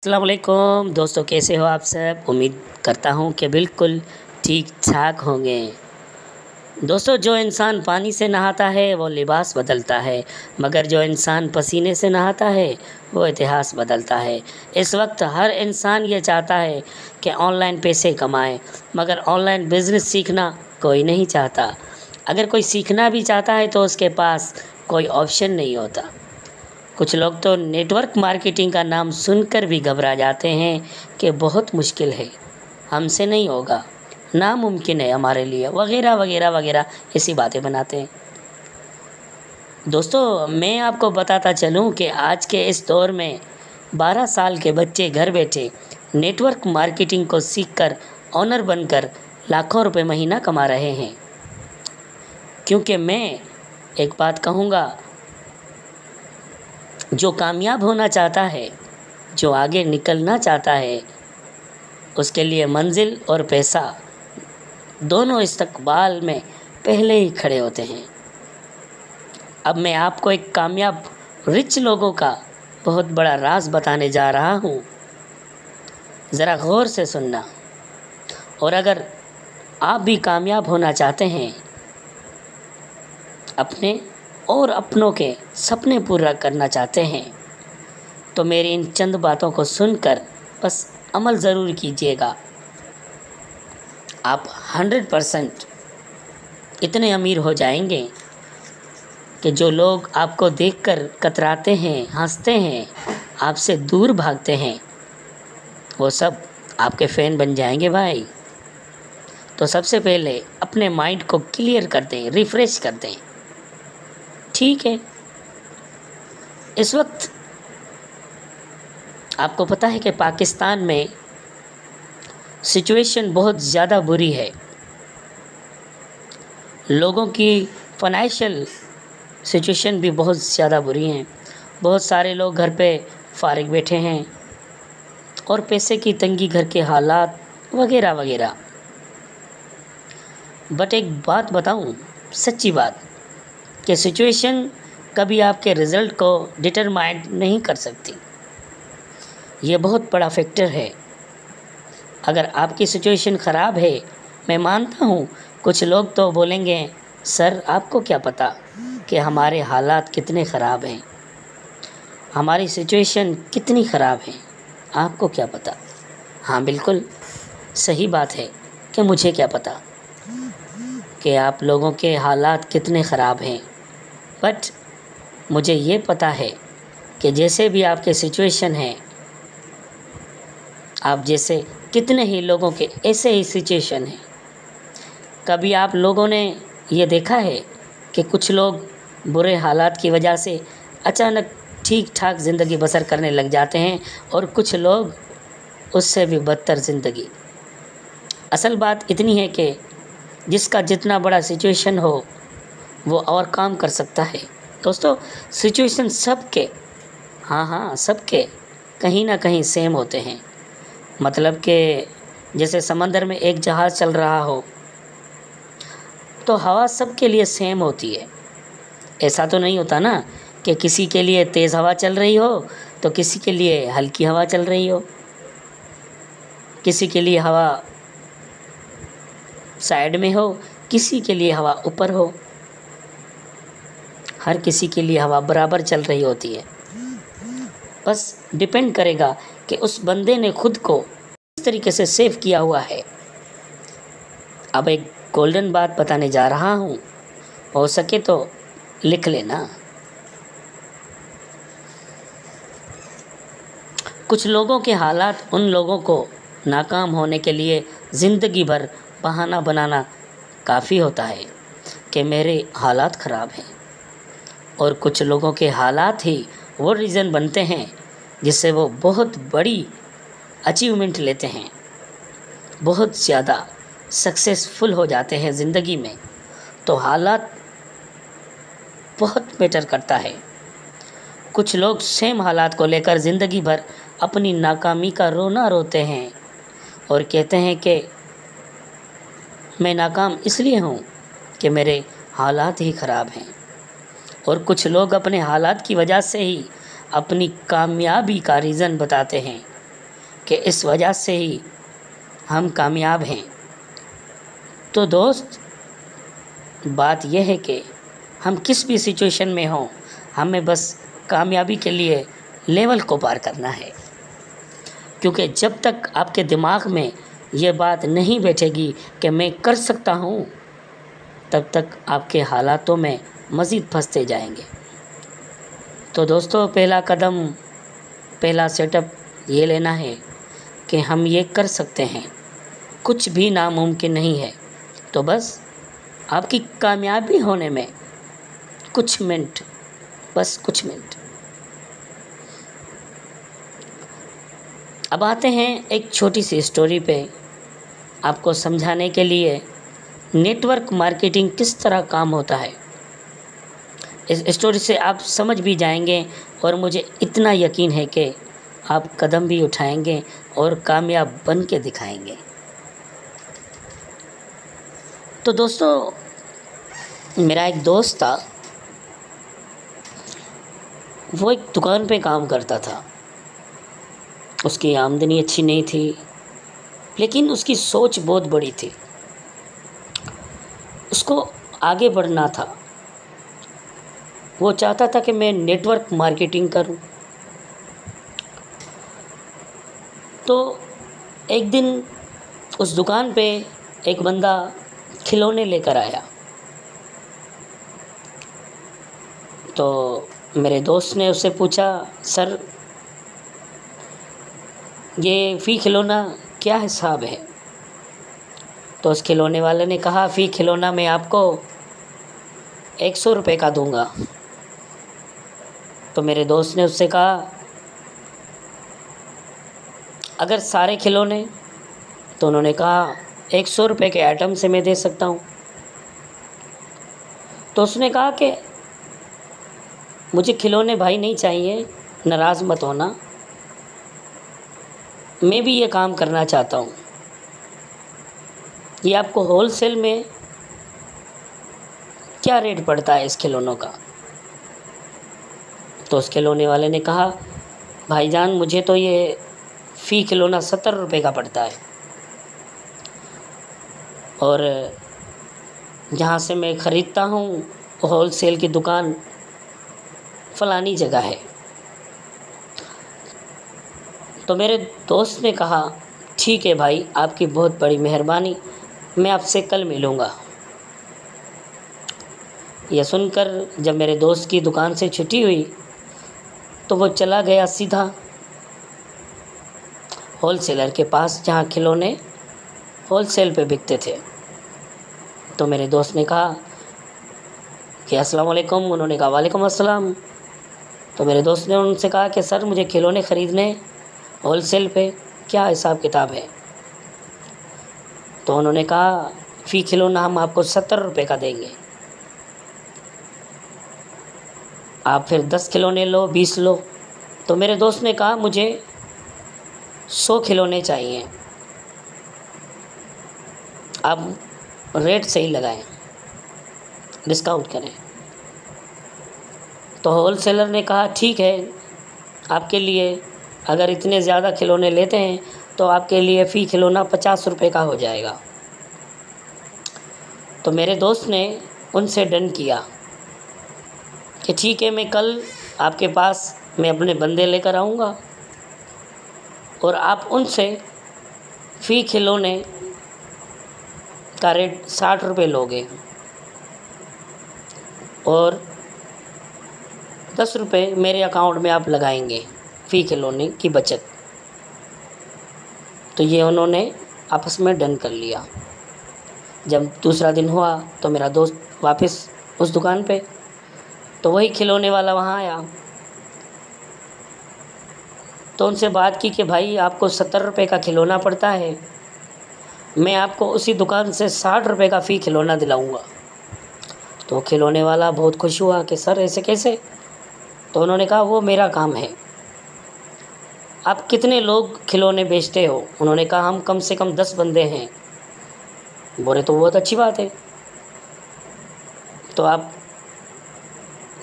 अस्सलाम वालेकुम दोस्तों, कैसे हो आप सब। उम्मीद करता हूँ कि बिल्कुल ठीक ठाक होंगे। दोस्तों, जो इंसान पानी से नहाता है वो लिबास बदलता है, मगर जो इंसान पसीने से नहाता है वो इतिहास बदलता है। इस वक्त हर इंसान ये चाहता है कि ऑनलाइन पैसे कमाए, मगर ऑनलाइन बिज़नेस सीखना कोई नहीं चाहता। अगर कोई सीखना भी चाहता है तो उसके पास कोई ऑप्शन नहीं होता। कुछ लोग तो नेटवर्क मार्केटिंग का नाम सुनकर भी घबरा जाते हैं कि बहुत मुश्किल है, हमसे नहीं होगा, नामुमकिन है हमारे लिए, वगैरह वगैरह वगैरह ऐसी बातें बनाते हैं। दोस्तों, मैं आपको बताता चलूं कि आज के इस दौर में 12 साल के बच्चे घर बैठे नेटवर्क मार्केटिंग को सीखकर ऑनर बनकर लाखों रुपए महीना कमा रहे हैं। क्योंकि मैं एक बात कहूँगा, जो कामयाब होना चाहता है, जो आगे निकलना चाहता है, उसके लिए मंजिल और पैसा दोनों इस्तकबाल में पहले ही खड़े होते हैं। अब मैं आपको एक कामयाब रिच लोगों का बहुत बड़ा राज बताने जा रहा हूँ। ज़रा गौर से सुनना। और अगर आप भी कामयाब होना चाहते हैं, अपने और अपनों के सपने पूरा करना चाहते हैं, तो मेरी इन चंद बातों को सुनकर बस अमल ज़रूर कीजिएगा। आप 100% इतने अमीर हो जाएंगे कि जो लोग आपको देखकर कतराते हैं, हंसते हैं, आपसे दूर भागते हैं, वो सब आपके फ़ैन बन जाएंगे भाई। तो सबसे पहले अपने माइंड को क्लियर कर दें, रिफ़्रेश कर दें। ठीक है, इस वक्त आपको पता है कि पाकिस्तान में सिचुएशन बहुत ज़्यादा बुरी है। लोगों की फाइनेंशियल सिचुएशन भी बहुत ज़्यादा बुरी हैं। बहुत सारे लोग घर पे फारिग बैठे हैं और पैसे की तंगी, घर के हालात वगैरह वगैरह। बट एक बात बताऊं, सच्ची बात, कि सिचुएशन कभी आपके रिज़ल्ट को डिटरमाइन नहीं कर सकती। ये बहुत बड़ा फैक्टर है। अगर आपकी सिचुएशन ख़राब है, मैं मानता हूँ कुछ लोग तो बोलेंगे, सर आपको क्या पता कि हमारे हालात कितने ख़राब हैं, हमारी सिचुएशन कितनी ख़राब है, आपको क्या पता। हाँ, बिल्कुल सही बात है कि मुझे क्या पता कि आप लोगों के हालात कितने ख़राब हैं। बट मुझे ये पता है कि जैसे भी आपके सिचुएशन है, आप जैसे कितने ही लोगों के ऐसे ही सिचुएशन हैं। कभी आप लोगों ने ये देखा है कि कुछ लोग बुरे हालात की वजह से अचानक ठीक ठाक ज़िंदगी बसर करने लग जाते हैं, और कुछ लोग उससे भी बदतर ज़िंदगी। असल बात इतनी है कि जिसका जितना बड़ा सिचुएशन हो वो और काम कर सकता है। दोस्तों, सिचुएशन सबके, हाँ सबके कहीं ना कहीं सेम होते हैं। मतलब कि जैसे समंदर में एक जहाज़ चल रहा हो तो हवा सबके लिए सेम होती है। ऐसा तो नहीं होता ना कि किसी के लिए तेज़ हवा चल रही हो तो किसी के लिए हल्की हवा चल रही हो, किसी के लिए हवा साइड में हो, किसी के लिए हवा ऊपर हो। हर किसी के लिए हवा बराबर चल रही होती है। बस डिपेंड करेगा कि उस बंदे ने खुद को किस तरीके से सेव किया हुआ है। अब एक गोल्डन बात बताने जा रहा हूँ, हो सके तो लिख लेना। कुछ लोगों के हालात उन लोगों को नाकाम होने के लिए ज़िंदगी भर बहाना बनाना काफ़ी होता है कि मेरे हालात ख़राब हैं, और कुछ लोगों के हालात ही वो रीज़न बनते हैं जिससे वो बहुत बड़ी अचीवमेंट लेते हैं, बहुत ज़्यादा सक्सेसफुल हो जाते हैं ज़िंदगी में। तो हालात बहुत मैटर करता है। कुछ लोग सेम हालात को लेकर ज़िंदगी भर अपनी नाकामी का रोना रोते हैं और कहते हैं कि मैं नाकाम इसलिए हूँ कि मेरे हालात ही ख़राब हैं। और कुछ लोग अपने हालात की वजह से ही अपनी कामयाबी का रीज़न बताते हैं कि इस वजह से ही हम कामयाब हैं। तो दोस्त, बात यह है कि हम किस भी सिचुएशन में हों, हमें बस कामयाबी के लिए लेवल को पार करना है। क्योंकि जब तक आपके दिमाग में ये बात नहीं बैठेगी कि मैं कर सकता हूँ, तब तक आपके हालातों में मज़ीद फंसते जाएंगे। तो दोस्तों, पहला कदम, पहला सेटअप ये लेना है कि हम ये कर सकते हैं, कुछ भी नामुमकिन नहीं है। तो बस आपकी कामयाबी होने में कुछ मिनट, बस कुछ मिनट। अब आते हैं एक छोटी सी स्टोरी पे, आपको समझाने के लिए नेटवर्क मार्केटिंग किस तरह काम होता है। इस स्टोरी से आप समझ भी जाएंगे और मुझे इतना यकीन है कि आप कदम भी उठाएंगे और कामयाब बन के दिखाएंगे। तो दोस्तों, मेरा एक दोस्त था, वो एक दुकान पे काम करता था। उसकी आमदनी अच्छी नहीं थी, लेकिन उसकी सोच बहुत बड़ी थी। उसको आगे बढ़ना था। वो चाहता था कि मैं नेटवर्क मार्केटिंग करूं। तो एक दिन उस दुकान पे एक बंदा खिलौने लेकर आया। तो मेरे दोस्त ने उससे पूछा, सर ये फ़ी खिलौना क्या हिसाब है? तो उस खिलौने वाले ने कहा, फ़ी खिलौना मैं आपको 100 रुपये का दूंगा। तो मेरे दोस्त ने उससे कहा, अगर सारे खिलौने? तो उन्होंने कहा 100 रुपये के आइटम से मैं दे सकता हूँ। तो उसने कहा कि मुझे खिलौने भाई नहीं चाहिए, नाराज़ मत होना, मैं भी ये काम करना चाहता हूँ। ये आपको होलसेल में क्या रेट पड़ता है इस खिलौनों का? तो उस खिलौने वाले ने कहा, भाईजान मुझे तो ये फ़ी खिलौना 70 रुपये का पड़ता है, और जहाँ से मैं ख़रीदता हूँ होलसेल की दुकान फ़लानी जगह है। तो मेरे दोस्त ने कहा, ठीक है भाई, आपकी बहुत बड़ी मेहरबानी, मैं आपसे कल मिलूँगा। यह सुनकर जब मेरे दोस्त की दुकान से छुट्टी हुई तो वो चला गया सीधा होलसेलर के पास, जहाँ खिलौने होलसेल पे बिकते थे। तो मेरे दोस्त ने कहा कि अस्सलाम वालेकुम। उन्होंने कहा वालेकुम अस्सलाम। तो मेरे दोस्त ने उनसे कहा कि सर मुझे खिलौने ख़रीदने होलसेल पे, क्या हिसाब किताब है? तो उन्होंने कहा, फ़ी खिलौना हम आपको 70 रुपये का देंगे, आप फिर 10 खिलौने लो, 20 लो। तो मेरे दोस्त ने कहा, मुझे 100 खिलौने चाहिए, आप रेट सही लगाएं, डिस्काउंट करें। तो होलसेलर ने कहा, ठीक है, आपके लिए अगर इतने ज़्यादा खिलौने लेते हैं तो आपके लिए फ़ी खिलौना 50 रुपये का हो जाएगा। तो मेरे दोस्त ने उनसे डन किया कि ठीक है, मैं कल आपके पास मैं अपने बंदे लेकर आऊँगा और आप उनसे फ़ी खिलौने का रेट 60 रुपये लोगे और 10 रुपये मेरे अकाउंट में आप लगाएंगे फ़ी खिलौने की बचत। तो ये उन्होंने आपस में डन कर लिया। जब दूसरा दिन हुआ तो मेरा दोस्त वापस उस दुकान पे, तो वही खिलौने वाला वहाँ आया। तो उनसे बात की कि भाई आपको 70 रुपये का खिलौना पड़ता है, मैं आपको उसी दुकान से 60 रुपये का फ़ी खिलौना दिलाऊंगा। तो खिलौने वाला बहुत खुश हुआ कि सर ऐसे कैसे? तो उन्होंने कहा, वो मेरा काम है। आप कितने लोग खिलौने बेचते हो? उन्होंने कहा, हम कम से कम 10 बंदे हैं। बोले तो बहुत अच्छी बात है, तो आप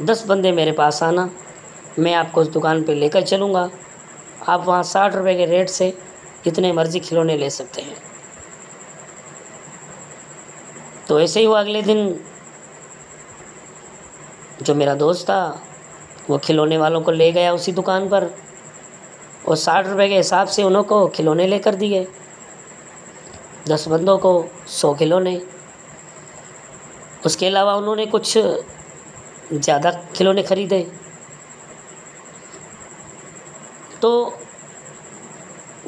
10 बंदे मेरे पास आना, मैं आपको उस दुकान पे लेकर चलूँगा, आप वहाँ 60 रुपये के रेट से कितने मर्जी खिलौने ले सकते हैं। तो ऐसे ही हुआ, अगले दिन जो मेरा दोस्त था वो खिलौने वालों को ले गया उसी दुकान पर, और 60 रुपये के हिसाब से उन्हों को खिलौने लेकर दिए। 10 बंदों को 100 खिलौने। उसके अलावा उन्होंने कुछ ज़्यादा खिलौने खरीदे। तो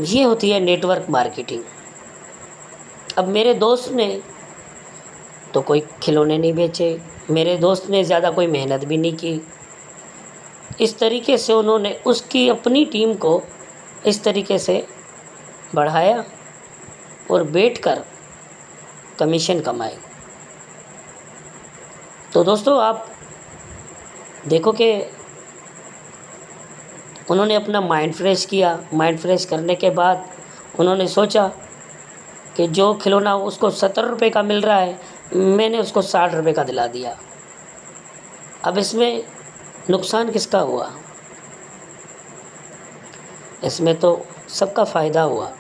ये होती है नेटवर्क मार्केटिंग। अब मेरे दोस्त ने तो कोई खिलौने नहीं बेचे, मेरे दोस्त ने ज़्यादा कोई मेहनत भी नहीं की। इस तरीके से उन्होंने उसकी अपनी टीम को इस तरीके से बढ़ाया और बैठकर कमीशन कमाए। तो दोस्तों आप देखो कि उन्होंने अपना माइंड फ्रेश किया। माइंड फ्रेश करने के बाद उन्होंने सोचा कि जो खिलौना उसको 70 रुपये का मिल रहा है, मैंने उसको 60 रुपये का दिला दिया। अब इसमें नुकसान किसका हुआ? इसमें तो सबका फ़ायदा हुआ।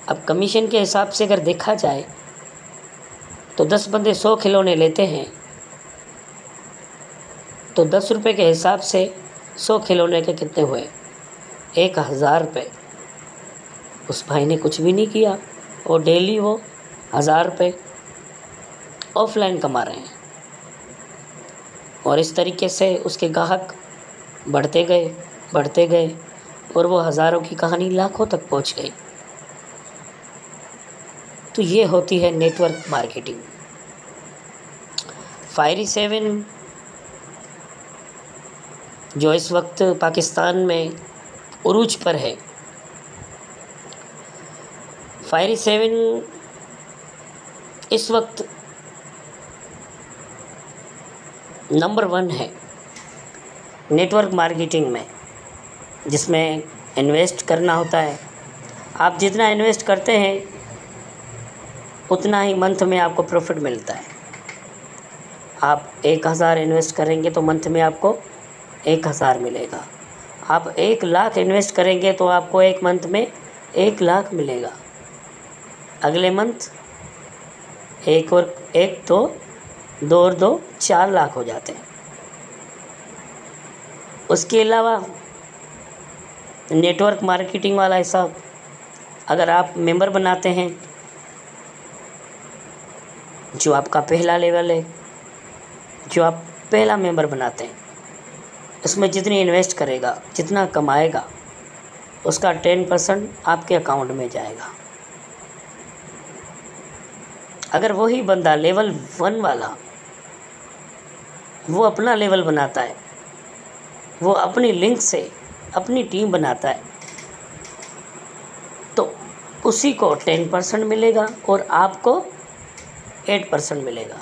अब कमीशन के हिसाब से अगर देखा जाए तो 10 बंदे 100 खिलौने लेते हैं, तो 10 रुपये के हिसाब से 100 खिलौने के कितने हुए? 1000 रुपये। उस भाई ने कुछ भी नहीं किया और डेली वो 1000 रुपये ऑफलाइन कमा रहे हैं। और इस तरीके से उसके ग्राहक बढ़ते गए और वो हज़ारों की कहानी लाखों तक पहुंच गई। तो ये होती है नेटवर्क मार्केटिंग। फायरी 7 जो इस वक्त पाकिस्तान में उरूज पर है, फायरी 7 इस वक्त नंबर 1 है नेटवर्क मार्केटिंग में, जिसमें इन्वेस्ट करना होता है। आप जितना इन्वेस्ट करते हैं उतना ही मंथ में आपको प्रॉफिट मिलता है। आप 1000 इन्वेस्ट करेंगे तो मंथ में आपको 1000 मिलेगा। आप 1 लाख इन्वेस्ट करेंगे तो आपको एक मंथ में 1 लाख मिलेगा। अगले मंथ 1 और 1 तो 2 और 2 4 लाख हो जाते हैं। उसके अलावा नेटवर्क मार्केटिंग वाला हिसाब, अगर आप मेंबर बनाते हैं, जो आपका पहला लेवल है, जो आप पहला मेंबर बनाते हैं, उसमें जितनी इन्वेस्ट करेगा, जितना कमाएगा, उसका 10% आपके अकाउंट में जाएगा। अगर वही बंदा लेवल 1 वाला वो अपना लेवल बनाता है, वो अपनी लिंक से अपनी टीम बनाता है, तो उसी को 10% मिलेगा और आपको 8% मिलेगा।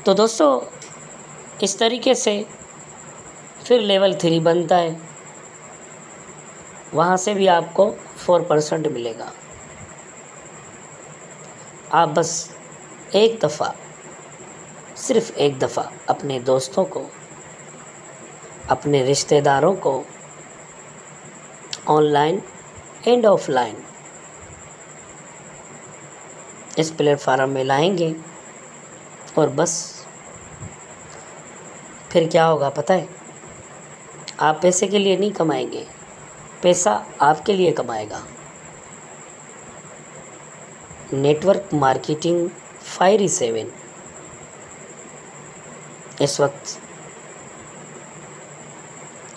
तो दोस्तों इस तरीके से फिर लेवल 3 बनता है, वहाँ से भी आपको 4% मिलेगा। आप बस एक दफ़ा, सिर्फ़ एक दफ़ा अपने दोस्तों को, अपने रिश्तेदारों को ऑनलाइन एंड ऑफलाइन इस प्लेटफार्म में लाएंगे और बस फिर क्या होगा पता है? आप पैसे के लिए नहीं कमाएंगे, पैसा आपके लिए कमाएगा। नेटवर्क मार्केटिंग फायरी 7 इस वक्त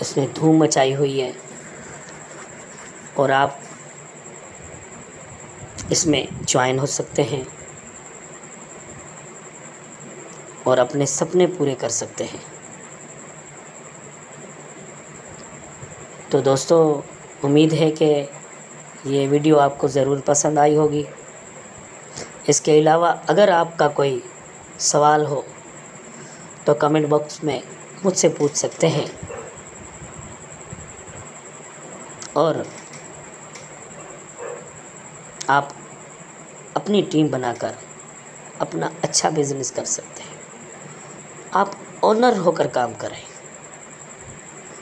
इसने धूम मचाई हुई है और आप इसमें ज्वाइन हो सकते हैं और अपने सपने पूरे कर सकते हैं। तो दोस्तों उम्मीद है कि ये वीडियो आपको ज़रूर पसंद आई होगी। इसके अलावा अगर आपका कोई सवाल हो तो कमेंट बॉक्स में मुझसे पूछ सकते हैं और आप अपनी टीम बनाकर अपना अच्छा बिजनेस कर सकते हैं। आप ओनर होकर काम करें,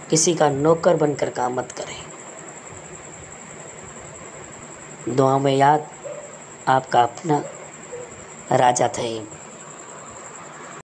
किसी का नौकर बनकर काम मत करें। दुआ में याद आपका अपना राजा था।